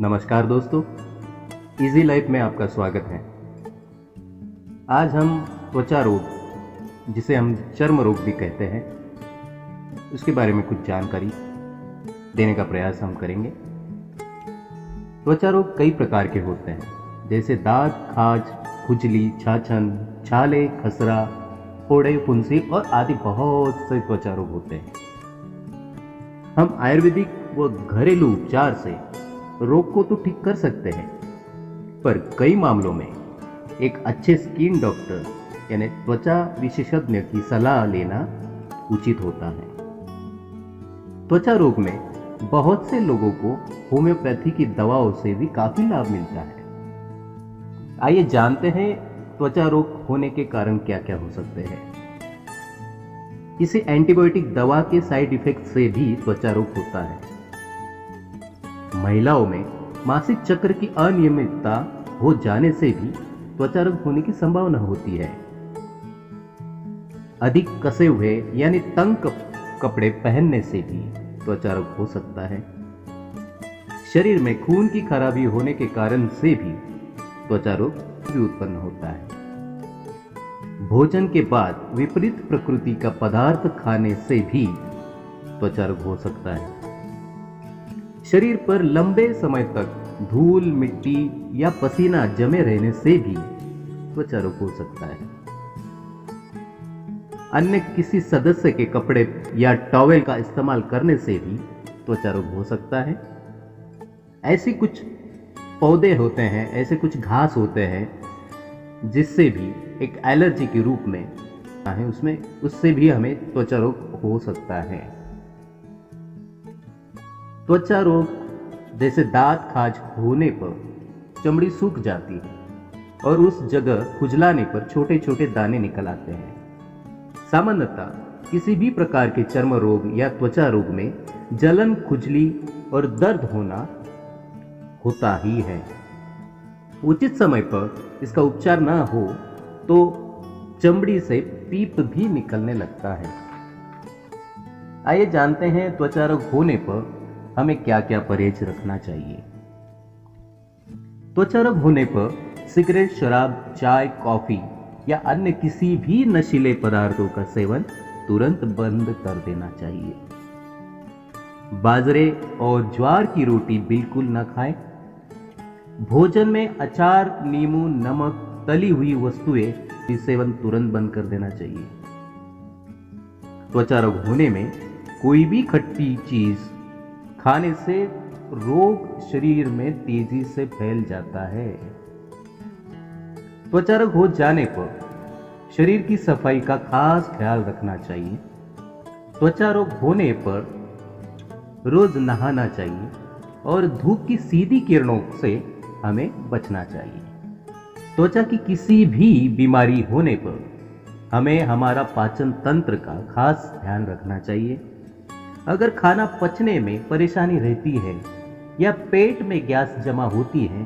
नमस्कार दोस्तों, easy life में आपका स्वागत है। आज हम त्वचा रोग, जिसे हम चर्म रोग भी कहते हैं, उसके बारे में कुछ जानकारी देने का प्रयास हम करेंगे। त्वचा रोग कई प्रकार के होते हैं, जैसे दांत, खाज, खुजली, छाछन, छाले, खसरा, फोड़े, फुंसी और आदि बहुत से त्वचा रोग होते हैं। हम आयुर्वेदिक व घरेलू उपचार से रोग को तो ठीक कर सकते हैं, पर कई मामलों में एक अच्छे स्किन डॉक्टर यानी त्वचा विशेषज्ञ की सलाह लेना उचित होता है। त्वचा रोग में बहुत से लोगों को होम्योपैथी की दवाओं से भी काफी लाभ मिलता है। आइए जानते हैं त्वचा रोग होने के कारण क्या क्या हो सकते हैं। किसी एंटीबायोटिक दवा के साइड इफेक्ट से भी त्वचा रोग होता है। महिलाओं में मासिक चक्र की अनियमितता हो जाने से भी त्वचा रोग होने की संभावना होती है। अधिक कसे हुए यानी तंग कपड़े पहनने से भी त्वचा रोग हो सकता है। शरीर में खून की खराबी होने के कारण से भी त्वचा रोग भी उत्पन्न होता है। भोजन के बाद विपरीत प्रकृति का पदार्थ खाने से भी त्वचा रोग हो सकता है। शरीर पर लंबे समय तक धूल, मिट्टी या पसीना जमे रहने से भी त्वचा रोग हो सकता है। अन्य किसी सदस्य के कपड़े या टॉवेल का इस्तेमाल करने से भी त्वचा रोग हो सकता है। ऐसे कुछ पौधे होते हैं, ऐसे कुछ घास होते हैं जिससे भी एक एलर्जी के रूप में है, उससे भी हमें त्वचा रोग हो सकता है। त्वचा रोग जैसे दांत, खाज होने पर चमड़ी सूख जाती है और उस जगह खुजलाने पर छोटे छोटे दाने निकल आते हैं। सामान्यतः किसी भी प्रकार के चर्म रोग या त्वचा रोग में जलन, खुजली और दर्द होता ही है। उचित समय पर इसका उपचार न हो तो चमड़ी से पीप भी निकलने लगता है। आइए जानते हैं त्वचा रोग होने पर हमें क्या क्या परहेज रखना चाहिए। त्वचा रोग होने पर सिगरेट, शराब, चाय, कॉफी या अन्य किसी भी नशीले पदार्थों का सेवन तुरंत बंद कर देना चाहिए। बाजरे और ज्वार की रोटी बिल्कुल न खाएं। भोजन में अचार, नींबू, नमक, तली हुई वस्तुएं की सेवन तुरंत बंद कर देना चाहिए। त्वचा रोग होने में कोई भी खट्टी चीज खाने से रोग शरीर में तेजी से फैल जाता है। त्वचा रोग हो जाने पर शरीर की सफाई का खास ख्याल रखना चाहिए। त्वचा रोग होने पर रोज नहाना चाहिए और धूप की सीधी किरणों से हमें बचना चाहिए। त्वचा की किसी भी बीमारी होने पर हमें हमारा पाचन तंत्र का खास ध्यान रखना चाहिए। अगर खाना पचने में परेशानी रहती है या पेट में गैस जमा होती है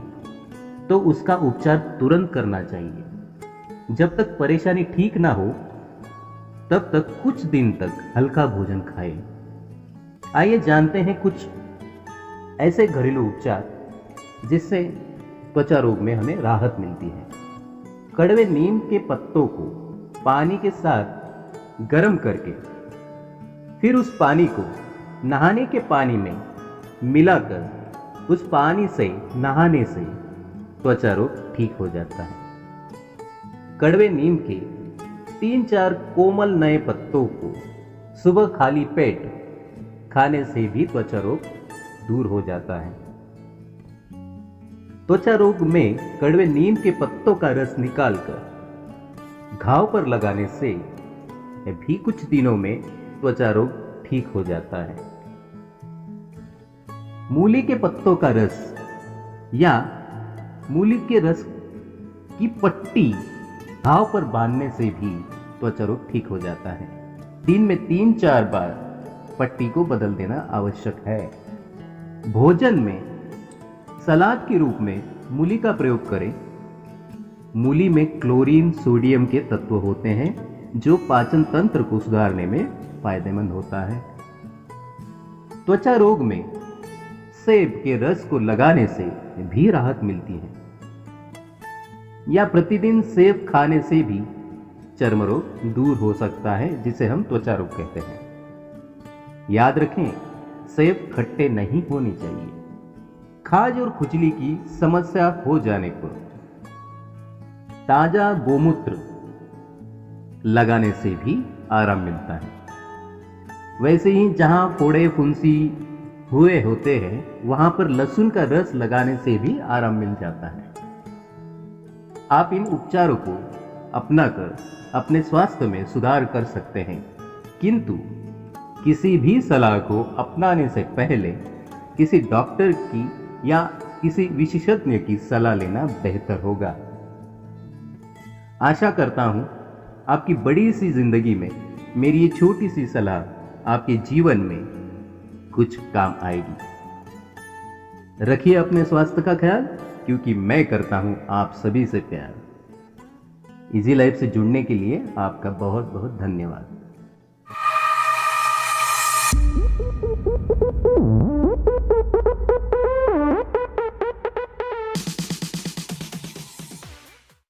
तो उसका उपचार तुरंत करना चाहिए। जब तक परेशानी ठीक ना हो तब तक कुछ दिन तक हल्का भोजन खाएं। आइए जानते हैं कुछ ऐसे घरेलू उपचार जिससे त्वचा रोग में हमें राहत मिलती है। कड़वे नीम के पत्तों को पानी के साथ गर्म करके फिर उस पानी को नहाने के पानी में मिलाकर उस पानी से नहाने से त्वचा रोग ठीक हो जाता है। कड़वे नीम के 3-4 कोमल नए पत्तों को सुबह खाली पेट खाने से भी त्वचा रोग दूर हो जाता है। त्वचा रोग में कड़वे नीम के पत्तों का रस निकालकर घाव पर लगाने से भी कुछ दिनों में त्वचा रोग ठीक हो जाता है। मूली के पत्तों का रस या मूली के रस की पट्टी घाव पर बांधने से भी त्वचा रोग ठीक हो जाता है। दिन में 3-4 बार पट्टी को बदल देना आवश्यक है। भोजन में सलाद के रूप में मूली का प्रयोग करें। मूली में क्लोरीन, सोडियम के तत्व होते हैं जो पाचन तंत्र को सुधारने में फायदेमंद होता है। त्वचा रोग में सेब के रस को लगाने से भी राहत मिलती है, या प्रतिदिन सेब खाने से भी चर्म रोग दूर हो सकता है, जिसे हम त्वचा रोग कहते हैं। याद रखें, सेब खट्टे नहीं होने चाहिए। खाज और खुजली की समस्या हो जाने पर ताजा गोमूत्र लगाने से भी आराम मिलता है। वैसे ही जहां फोड़े फुंसी हुए होते हैं, वहां पर लहसुन का रस लगाने से भी आराम मिल जाता है। आप इन उपचारों को अपनाकर अपने स्वास्थ्य में सुधार कर सकते हैं, किंतु किसी भी सलाह को अपनाने से पहले किसी डॉक्टर की या किसी विशेषज्ञ की सलाह लेना बेहतर होगा। आशा करता हूं आपकी बड़ी सी जिंदगी में मेरी ये छोटी सी सलाह आपके जीवन में कुछ काम आएगी। रखिए अपने स्वास्थ्य का ख्याल, क्योंकि मैं करता हूं आप सभी से प्यार। इजी लाइफ से जुड़ने के लिए आपका बहुत बहुत धन्यवाद।